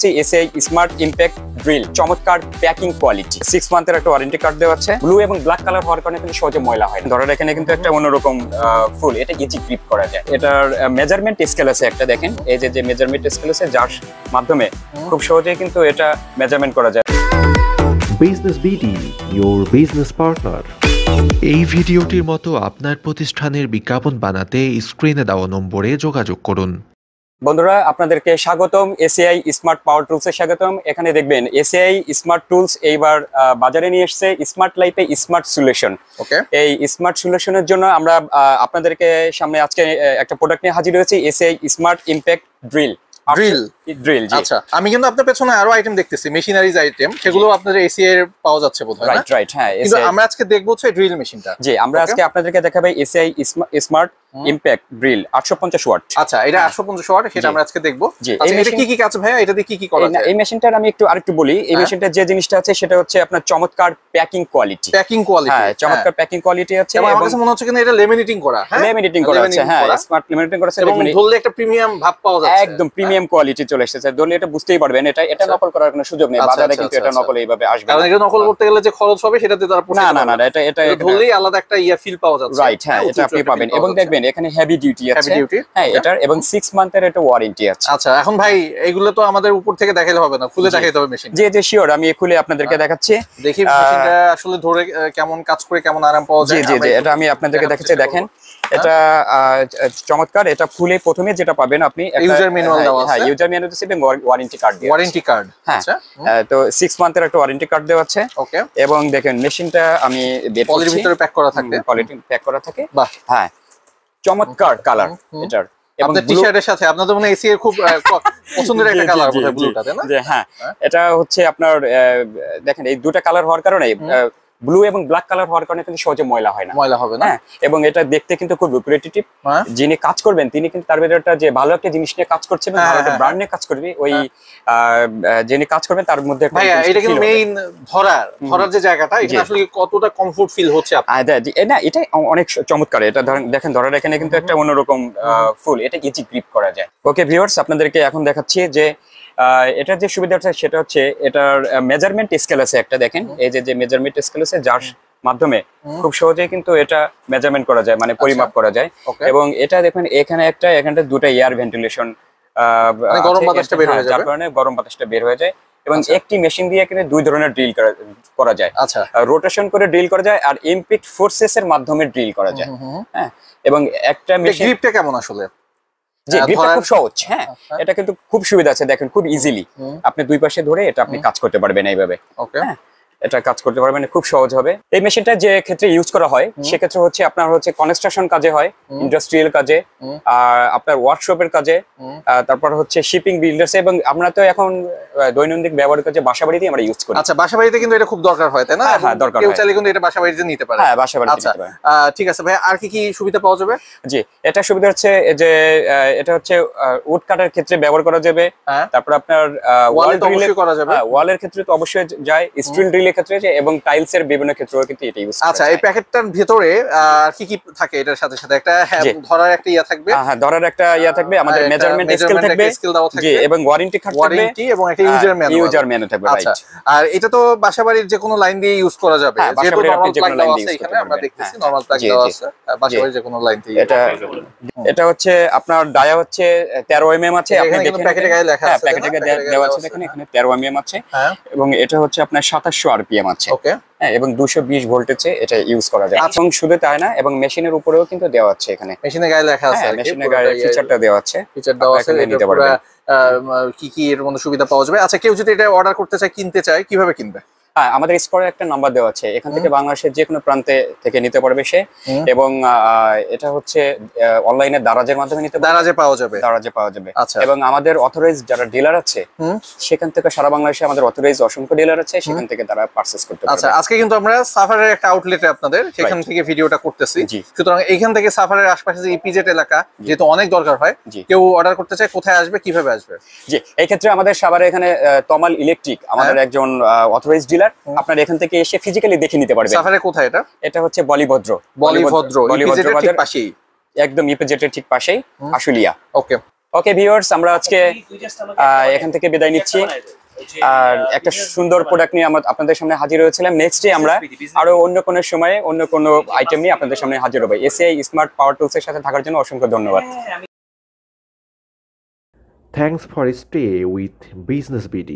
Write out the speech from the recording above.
SI smart impact drill চমৎকার packing quality 6 মান্থের একটা warranty card দেওয়া আছে। ব্লু এবং ব্ল্যাক কালার হওয়ার কারণে কিন্তু সহজে ময়লা হয় না। ধরেন এখানে কিন্তু একটা অন্যরকম ফুল, এটা ইজি গ্রিপ করা যায়। এটার মেজারমেন্ট স্কেল আছে একটা, দেখেন এই যে মেজারমেন্ট স্কেল আছে যার মাধ্যমে খুব সহজেই কিন্তু এটা মেজারমেন্ট করা যায়। Business BD, your business partner। এই ভিডিওটির মতো আপনার প্রতিষ্ঠানের বিজ্ঞাপন বানাতে স্ক্রিনে দেওয়া নম্বরে যোগাযোগ করুন। বন্ধুরা, আপনাদেরকে স্বাগতম এসিআই স্মার্ট পাওয়ার টুলসে স্বাগতম। এখানে দেখবেন এসিআই স্মার্ট টুলস এইবার বাজারে নিয়ে এসেছে স্মার্ট লাইফে স্মার্ট সলিউশন। এই স্মার্ট সলিউশনের জন্য আমরা আপনাদেরকে সামনে আজকে একটা প্রোডাক্ট নিয়ে হাজির হয়েছি, এসিআই স্মার্ট ইম্প্যাক্ট ড্রিল। আচ্ছা, আমি কিন্তু আপনার পেছনে আরো আইটেম দেখতেছি, মেশিনারিজ আইটেম, সেগুলো আপনাদের এসিআই এর পাওয়া যাচ্ছে বোধহয়। রাইট, হ্যাঁ। কিন্তু আমরা আজকে দেখব হচ্ছে ড্রিল মেশিনটা। জি, আমরা আজকে আপনাদেরকে দেখাবো ACI smart impact drill 850 watt. আচ্ছা, এটা 850 ওয়াট, সেটা আমরা আজকে দেখব। আচ্ছা, এটা কি কাজ ভাইয়া, এটা দিয়ে কি করা যায়? এই মেশিনটার আমি আরেকটু বলি। এই মেশিনটার যে জিনিসটা আছে সেটা হচ্ছে আপনার চমৎকার প্যাকিং কোয়ালিটি। হ্যাঁ, চমৎকার প্যাকিং কোয়ালিটি আছে। এবং আমার কাছে মনে হচ্ছে কিন্তু এটা লেমিনেটিং করা। হ্যাঁ, লেমিনেটিং করা আছে। হ্যাঁ, স্মার্ট লেমিনেটিং করা আছে। এবং ধরলে একটা প্রিমিয়াম ভাব পাওয়া যাচ্ছে, একদম প্রিমিয়াম কোয়ালিটি চলে এসেছে। ধরলে এটা বুঝতেই পারবেন এটা নকল করার কোনো সুযোগ নেই। বাজারে কিন্তু এটা নকল এইভাবে আসবে না। কারণ এটা নকল করতে গেলে যে খরচ হবে সেটাতে তারা না, এটা ধরলেই আলাদা একটা ফিল পাওয়া যাচ্ছে। রাইট, হ্যাঁ, এটা আপনি পাবেন। এবং দেখবেন এখানে হেভি ডিউটি আছে। হ্যাঁ, এটার এবং 6 মান্থের একটা ওয়ারেন্টি আছে। আচ্ছা, এখন ভাই এগুলো তো আমাদের উপর থেকে দেখাইলে হবে না, খুলে দেখাইতে হবে মেশিন। জি, শিওর, আমি খুলে আপনাদেরকে দেখাচ্ছি। দেখি মেশিনটা আসলে ধরে কেমন কাজ করে, কেমন আরাম পাওয়া যায়। জি, এটা আমি আপনাদেরকে দেখাচ্ছি। দেখেন এটা চমৎকার। এটা খুলে প্রথমে যেটা পাবেন আপনি ইউজার ম্যানুয়াল দেওয়া আছে। হ্যাঁ, ইউজার ম্যানুয়াল আছে এবং ওয়ারেন্টি কার্ড দেওয়া আছে। ওয়ারেন্টি কার্ড, আচ্ছা। তো 6 মান্থের একটা ওয়ারেন্টি কার্ড দেওয়া আছে। ওকে। এবং দেখেন মেশিনটা আমি বের করছি। পলির ভিতরে প্যাক করা থাকে। পলিথিন প্যাক করা থাকে। বাহ, হ্যাঁ, চমৎকার কালার এটার। আপনাদের টি-শার্টের সাথে আপনাদের মনে এসি এর খুব পছন্দের একটা কালার বোধহয় ব্লুটা, তাই না? যে হ্যাঁ, এটা হচ্ছে আপনার দেখেন এই দুটো কালার হওয়ার কারণে ব্লু এবং ব্ল্যাক কালার হওয়ার কারণে কিন্তু সহজে ময়লা হয় না। ময়লা হবে না। এবং এটা দেখতে কিন্তু খুব রিপ্রেজেন্টেটিভ। যিনি কাজ করবেন তিনি কিন্তু তার ভিতরে যে ভালো একটা জিনিস নিয়ে কাজ করছে এবং ভালো একটা ব্র্যান্ড নিয়ে কাজ করবে, ওই যিনি কাজ করবেন তার মধ্যে একটা ভাইয়া এটা কিন্তু মেইন ধরার যে জায়গাটা, এখানে আসলে কতটা কমফোর্ট ফিল হচ্ছে আপনাদের? না, এটা অনেক চমৎকার। এটা দেখেন ধরার এখানে কিন্তু একটা অন্যরকম ফুল, এটা ইজি গ্রিপ করা যায়। ওকে ভিউয়ার্স, আপনাদেরকে এখন দেখাচ্ছি যে এটার যে সুবিধাটা সেটা হচ্ছে এটার মেজারমেন্ট স্কেল আছে একটা, দেখেন এই যে মেজারমেন্ট স্কেল আছে যার মাধ্যমে খুব সহজেই কিন্তু এটা মেজারমেন্ট করা যায়, মানে পরিমাপ করা যায়। এবং এটা দেখেন এখানটা দুটো এয়ার ভেন্টিলেশন, গরম বাতাসটা বের হয়ে যায়, যার কারণে গরম বাতাসটা বের হয়ে যায়। এবং একটি মেশিন দিয়ে কিন্তু দুই ধরনের ড্রিল করা যায়। আচ্ছা, রোটেশন করে ড্রিল করা যায় আর ইমপ্যাক্ট ফোর্সেস এর মাধ্যমে ড্রিল করা যায়। হ্যাঁ, এবং একটা মেশিন গ্রিপটা কেমন আসলে? যে গ্রিপটা খুব সহজ। হ্যাঁ, এটা কিন্তু খুব সুবিধা আছে। দেখেন খুব ইজিলি আপনি দুই পাশে ধরে এটা আপনি কাজ করতে পারবেন এইভাবে। ওকে, হ্যাঁ, এটা কাজ করতে পারবেন, খুব সহজ হবে। এই মেশিনটা যে ক্ষেত্রে ইউজ করা হয় সেক্ষেত্রে হচ্ছে আপনার হচ্ছে কনস্ট্রাকশন কাজে হয়, ইন্ডাস্ট্রিয়াল কাজে, আর আপনার ওয়ার্কশপের কাজে, তারপর হচ্ছে শিপিং বিল্ডার্স, এবং আমরা তো এখন দৈনন্দিন ব্যবহার কাজে বাসাবাড়িতে আমরা ইউজ করি। আচ্ছা, বাসাবাড়িতে কিন্তু এটা খুব দরকার হয়, তাই না? হ্যাঁ, দরকার। কেউ চাইলে কিন্তু এটা বাসাবাড়িতে নিতে পারে। হ্যাঁ, বাসাবাড়িতে নিতে পারে। ঠিক আছে ভাই, আর কি সুবিধা পাওয়া যাবে? জি, এটা সুবিধা হচ্ছে যে এটা হচ্ছে উড কাটার ক্ষেত্রে ব্যবহার করা যাবে। তারপর আপনার ওয়াল ড্রিলে করা যাবে। হ্যাঁ, ওয়ালের ক্ষেত্রে তো অবশ্যই যায়, স্টিল ড্রিলের ক্ষেত্রে যায়, এবং টাইলস এর বিভিন্ন ক্ষেত্রেও কিন্তু এটা ইউজ করা যায়। আচ্ছা, এই প্যাকেটটার ভিতরে আর কি থাকে? এটার সাথে একটা ধরার একটা ইয়া থাকবে। হ্যাঁ, ধরার একটা ইয়া থাকবে, আমাদের মেজারমেন্ট স্কেল থাকবে। জি, এবং ওয়ারেন্টি কার্ড থাকবে, এবং একটা ইউজার ম্যানুয়াল থাকবে। রাইট। আর এটা তো বাসাবাড়ির যে কোনো লাইন দিয়ে ইউজ করা যাবে। যেহেতু নরমাল প্লাগ দেওয়া আছে, এখানে আমরা দেখতেছি নরমাল প্লাগ দেওয়া আছে, বাসাবাড়ির যে কোনো লাইন থেকে। এটা হচ্ছে আপনার ডায়া হচ্ছে 13 mm আছে। আপনি দেখেন প্যাকেটে গায়ে লেখা আছে, প্যাকেটে দেওয়া আছে, দেখেন এখানে 13 mm আছে। এবং এটা হচ্ছে আপনার 2700 RPM আছে। ওকে। হ্যাঁ, এবং 220 ভোল্টেজে এটা ইউজ করা যায়। এবং শুধু তাই না, এবং মেশিনের উপরেও কিন্তু দেওয়া আছে। এখানে মেশিনের গায়ে লেখা আছে, মেশিনের গায়ে ফিচারটা দেওয়া আছে, ফিচার দেওয়া আছে, নিতে পারবেন। কি এর মধ্যে সুবিধা পাওয়া যাবে? আচ্ছা, কেউ যদি এটা অর্ডার করতে চায়, কিনতে চায়, কিভাবে কিনবে? হ্যাঁ, আমাদের স্কোরে একটা নাম্বার দেওয়া আছে, এখান থেকে বাংলাদেশের যে কোনো প্রান্তে থেকে নিতে পারবে সে। এবং এটা হচ্ছে অনলাইনে দারাজের মাধ্যমে নিতে পারবে। দারাজে পাওয়া যাবে। আচ্ছা, এবং আমাদের অথরাইজ যারা ডিলার আছে সেখান থেকে সারা বাংলাদেশে আমাদের অথরাইজ অসংখ্য ডিলার আছে, সেখান থেকে তারা পারচেজ করতে পারবে। আচ্ছা, আজকে কিন্তু আমরা সাফারের একটা আউটলেটে আপনাদের সেখান থেকে ভিডিওটা করতেছি। সুতরাং এইখান থেকে সাফারের আশপাশে যে ইপিজেড এলাকা যেহেতু অনেক দরকার হয়, কেউ অর্ডার করতে চায়, কোথায় আসবে, কিভাবে আসবে? জি, এই ক্ষেত্রে আমাদের সাভারে এখানে তমাল ইলেকট্রিক আমাদের একজন অথরাইজ ডিলার। আপনারা এখান থেকে এসে ফিজিক্যালি দেখে নিতে পারবেন। সাফারে কোথায় এটা? এটা হচ্ছে বলিভদ্র ইপিজেড এর ঠিক পাশেই, একদম ইপিজেড এর ঠিক পাশেই, আশুলিয়া। ওকে। ওকে ভিউয়ার্স, আমরা আজকে এখান থেকে বিদায় নিচ্ছি। আর একটা সুন্দর প্রোডাক্ট নিয়ে আমরা আপনাদের সামনে হাজির হয়েছিলাম। নেক্সট ডে আমরা আরো অন্য কোনো সময়ে অন্য কোনো আইটেম নিয়ে আপনাদের সামনে হাজির হবো। এসিআই স্মার্ট পাওয়ার টুলসের সাথে থাকার জন্য অসংখ্য ধন্যবাদ। Thanks for stay with Business BD.